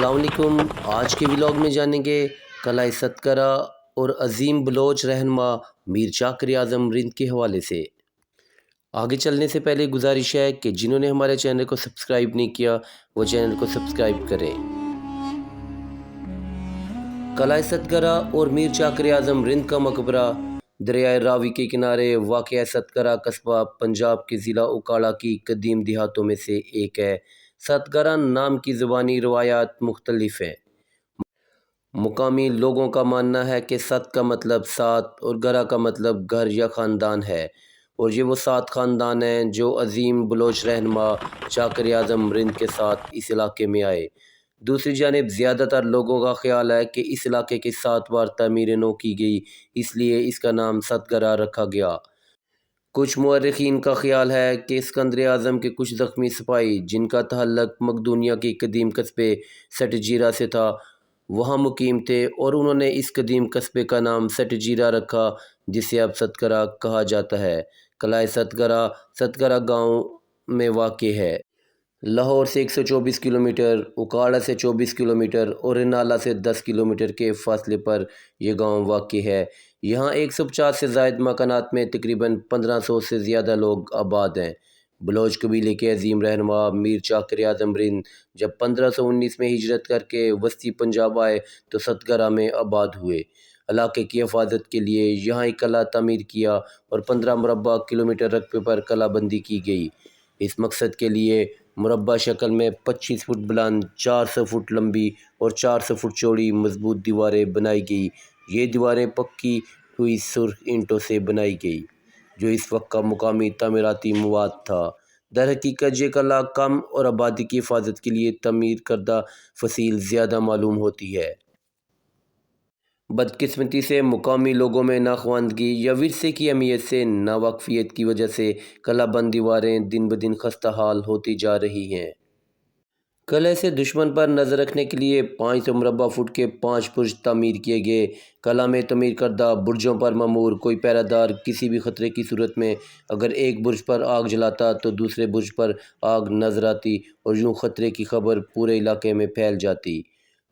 अस्सलाम वालेकुम। आज के व्लॉग में जानेंगे कलाए सतकरा और अजीम बलोच रहनुमा मीर चाकर आज़म रिंद के हवाले से। आगे चलने से पहले गुजारिश है कि जिन्होंने हमारे चैनल को सब्सक्राइब नहीं किया वो चैनल को सब्सक्राइब करें। कलाए सतकरा और मीर चाकर आज़म रिंद का मकबरा दरियाए रावी के किनारे वाक़ सतकरा कस्बा पंजाब के ज़िला उकाड़ा की कदीम देहातों में से एक है। सतकरा नाम की ज़बानी रवायात मुख्तलिफ हैं। मुकामी लोगों का मानना है कि सत का मतलब सात और गरा का मतलब घर या ख़ानदान है, और ये वो सात ख़ानदान हैं जो अजीम बलोच रहनुमा चाकर आज़म रिंद के साथ इस इलाके में आए। दूसरी जानिब ज़्यादातर लोगों का ख्याल है कि इस इलाके की 7 बार तामीर नौ की गई, इसलिए इसका नाम सतगरा रखा गया। कुछ मुअर्रिखीन का ख्याल है कि सिकंदर आज़म के कुछ ज़ख्मी सिपाही जिनका तअल्लुक़ मकदूनिया के कदीम कस्बे सटजीरा से था वहाँ मुकीम थे, और उन्होंने इस कदीम कस्बे का नाम सटजीरा रखा जिसे अब सतकरा कहा जाता है। कलाए सतकरा सतकरा गाँव में वाक़ है। लाहौर से 124 किलोमीटर, उकाड़ा से 24 किलोमीटर और रिनाला से 10 किलोमीटर के फासले पर यह गांव वाक़ है। यहाँ 150 से ज़ायद मकानात में तकरीबन 1500 से ज़्यादा लोग आबाद हैं। बलोच कबीले के अजीम रहनुमा मीर चाकर आज़म रिंद जब 1519 में हिजरत करके वस्ती पंजाब आए तो सतगरा में आबाद हुए। इलाके की हिफाजत के लिए यहाँ एक कला तामीर किया और 15 मुरबा किलोमीटर रकबे पर कला बंदी की गई। इस मकसद के लिए मुरबा शक्ल में 25 फुट बुलंद, 400 फुट लंबी और 400 फुट चौड़ी मजबूत दीवारें बनाई गई। ये दीवारें पक्की हुई सुर्ख ईंटों से बनाई गई, जो इस वक्त का मुकामी तामीराती मवाद था। दर हकीकत ये कला कम और आबादी की हिफाजत के लिए तमीर करदा फसील ज़्यादा मालूम होती है। बदकिस्मती से मुकामी लोगों में नाख्वानदगी या विरसे की अहमियत से नावाकफियत की वजह से कलाबंद दीवारें दिन ब दिन खस्ता हाल होती जा रही हैं। कला से दुश्मन पर नज़र रखने के लिए 500 मुरबा फुट के 5 बुर्ज तामीर किए गए। कला में तमीर करदा बुर्जों पर मामूर कोई पहरादार किसी भी ख़तरे की सूरत में अगर एक बुर्ज पर आग जलाता तो दूसरे बुर्ज पर आग नजर आती और यूँ ख़तरे की खबर पूरे इलाके में फैल जाती।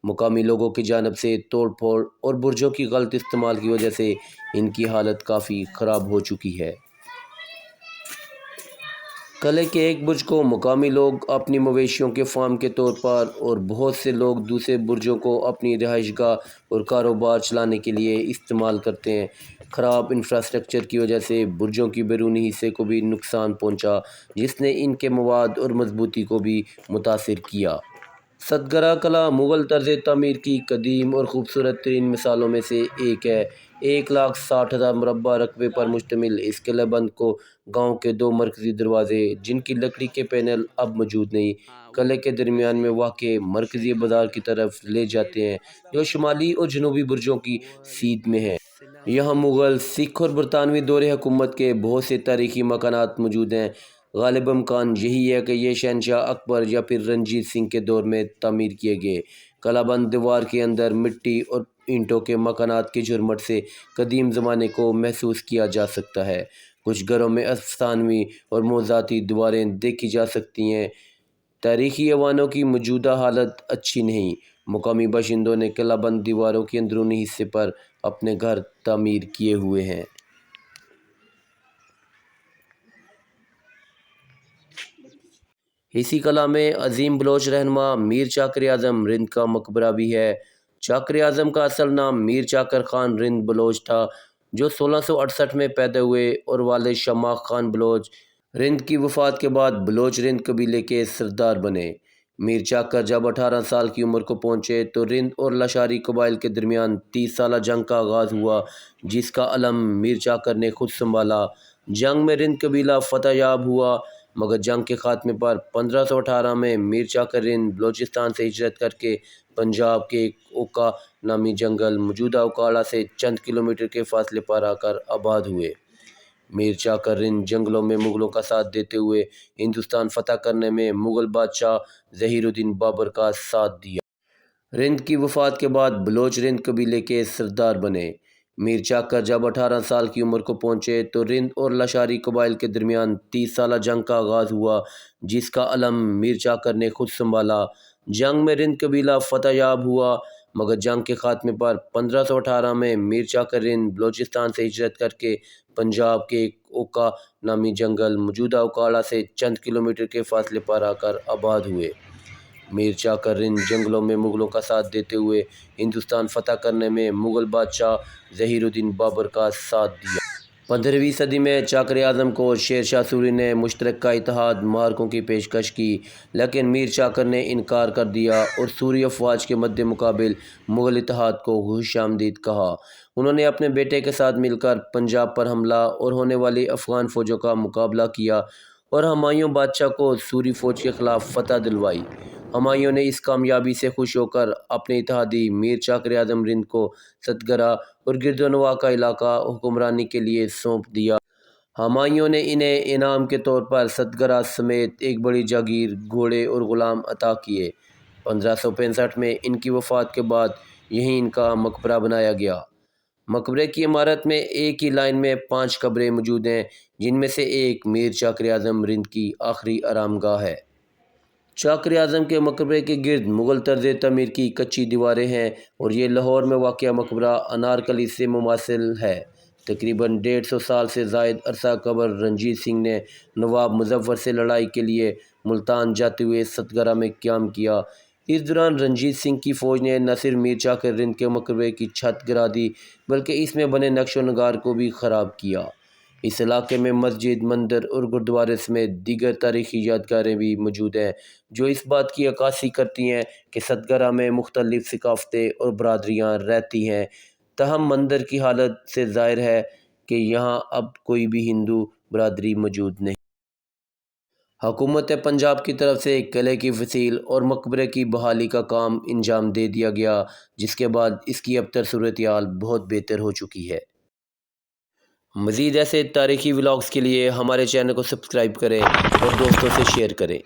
मुकामी लोगों की जानब से तोड़ फोड़ और बुर्जों की गलत इस्तेमाल की वजह से इनकी हालत काफ़ी ख़राब हो चुकी है। किले के एक बुर्ज को मुकामी लोग अपनी मवेशियों के फार्म के तौर पर और बहुत से लोग दूसरे बुर्जों को अपनी रिहाइशगाह और कारोबार चलाने के लिए इस्तेमाल करते हैं। ख़राब इंफ्रास्ट्रक्चर की वजह से बुर्जों की बैरूनी हिस्से को भी नुकसान पहुंचा, जिसने इनके मवाद और मजबूती को भी मुतासिर किया। सतगरा कला मुग़ल तर्ज़ तामीर की कदीम और ख़ूबसूरत तरीन मिसालों में से एक है। 1,60,000 मुरबा रकबे पर मुश्तमिल इस किलेबंद को गांव के 2 मरकज़ी दरवाज़े जिनकी लकड़ी के पैनल अब मौजूद नहीं किले के दरमियान में वाक़ मरकज़ी बाज़ार की तरफ ले जाते हैं, जो शुमाली और जनूबी बुर्जों की सीध में है। यहाँ मुग़ल, सिख और बरतानवी दौरे हुकूमत के बहुत से तारीख़ी मकानात मौजूद हैं। गालिब इम्कान यही है कि ये शहनशाह अकबर या फिर रंजीत सिंह के दौर में तामीर किए गए। कलाबंद दीवार के अंदर मिट्टी और ईंटों के मकानात के झुरमट से कदीम ज़माने को महसूस किया जा सकता है। कुछ घरों में अफसानवी और मोज़ाती दीवारें देखी जा सकती हैं। तारीख़ी ऐवानों की मौजूदा हालत अच्छी नहीं। मुकामी बाशिंदों ने किलाबंद दीवारों के अंदरूनी हिस्से पर अपने घर तामीर किए हुए हैं। इसी कला में अजीम बलोच रहनुमा मीर चाकर आज़म रिंद का मकबरा भी है। चाकर आज़म का असल नाम मीर चाकर ख़ान रिंद बलोच था, जो 1668 में पैदा हुए और वालिद शमाख ख़ान बलोच रिंद की वफ़ात के बाद बलोच रिंद कबीले के सरदार बने। मीर चाकर जब 18 साल की उम्र को पहुँचे तो रिंद और लशारी कबाइल के दरमियान 30 साला जंग का आगाज़ हुआ, जिसका अलम मीर चाकर ने खुद संभाला। जंग में रिंद कबीला फतह याब हुआ, मगर जंग के ख़ात्मे पर 1518 में मीर चाकर रिंद बलोचिस्तान से हिजरत करके पंजाब के ओका नामी जंगल मौजूदा उकाड़ा से चंद किलोमीटर के फासले पर आकर आबाद हुए। मीर चाकर रिंद जंगलों में मुग़लों का साथ देते हुए हिंदुस्तान फ़तह करने में मुग़ल बादशाह ज़हीरुद्दीन बाबर का साथ दिया। रिंद की वफ़ात के बाद बलोच रिंद कबीले के सरदार बने। मीर चाकर जब 18 साल की उम्र को पहुँचे तो रिंद और लशारी कबाइल के दरमियान 30 साला जंग का आगाज़ हुआ, जिसका अलम मीर चाकर ने खुद संभाला। جنگ میں رند قبیلہ فتح یاب ہوا، مگر جنگ کے خاتمے پر 1518 میں میر چاکر رند بلوچستان سے ہجرت کر کے پنجاب کے ایک اوکا نامی جنگل موجودہ اوکاڑا سے چند کلومیٹر کے فاصلے پر آ کر آباد ہوئے۔ میر چاکر رند جنگلوں میں مغلوں کا ساتھ دیتے ہوئے ہندوستان فتح کرنے میں مغل بادشاہ ظہیر الدین بابر کا ساتھ دیا۔ 15ویں صدی میں چاکر اعظم کو شیر شاہ سوری نے مشترکہ اتحاد معرکوں کی پیشکش کی، لیکن میر چاکر نے انکار کر دیا اور سوری افواج کے مد مقابل مغل اتحاد کو خوش آمدید کہا۔ انہوں نے اپنے بیٹے کے ساتھ مل کر پنجاب پر حملہ اور ہونے والی افغان فوجوں کا مقابلہ کیا اور ہمایوں بادشاہ کو سوری فوج کے خلاف فتح دلوائی۔ ہمایوں نے اس کامیابی سے خوش ہو کر اپنے اتحادی میر چاکر اعظم رند کو ستگرہ اور گرد و نواح کا علاقہ حکمرانی کے لیے سونپ دیا۔ ہمایوں نے انہیں انعام کے طور پر ستگرہ سمیت ایک بڑی جاگیر، گھوڑے اور غلام عطا کیے۔ 1565 میں ان کی وفات کے بعد یہیں ان کا مقبرہ بنایا گیا۔ مقبرے کی عمارت میں ایک ہی لائن میں 5 قبریں موجود ہیں، جن میں سے ایک میر چاکر اعظم رند کی آخری آرام گاہ ہے۔ چاکر اعظم کے مقبرے کے گرد مغل طرز تعمیر کی کچی دیواریں ہیں اور یہ لاہور میں واقع مقبرہ انارکلی سے مماثل ہے۔ تقریباً 150 سال سے زائد عرصہ قبل رنجیت سنگھ نے نواب مظفر سے لڑائی کے لیے ملتان جاتے ہوئے ستگرہ میں قیام کیا۔ اس دوران رنجیت سنگھ کی فوج نے نہ صرف میر چاکر رند کے مقبرے کی چھت گرا دی بلکہ اس میں بنے نقش و نگار کو بھی خراب کیا۔ اس علاقے میں مسجد، مندر اور گردوارے سمیت دیگر تاریخی یادگاریں بھی موجود ہیں، جو اس بات کی عکاسی کرتی ہیں کہ ستگرہ میں مختلف ثقافتیں اور برادریاں رہتی ہیں۔ تاہم مندر کی حالت سے ظاہر ہے کہ یہاں اب کوئی بھی ہندو برادری موجود نہیں۔ حکومت پنجاب کی طرف سے قلعے کی فصیل اور مقبرے کی بحالی کا کام انجام دے دیا گیا، جس کے بعد اس کی ابتر صورتحال بہت بہتر ہو چکی ہے۔ مزید ایسے تاریخی ولاگز کے لیے ہمارے چینل کو سبسکرائب کریں اور دوستوں سے شیئر کریں۔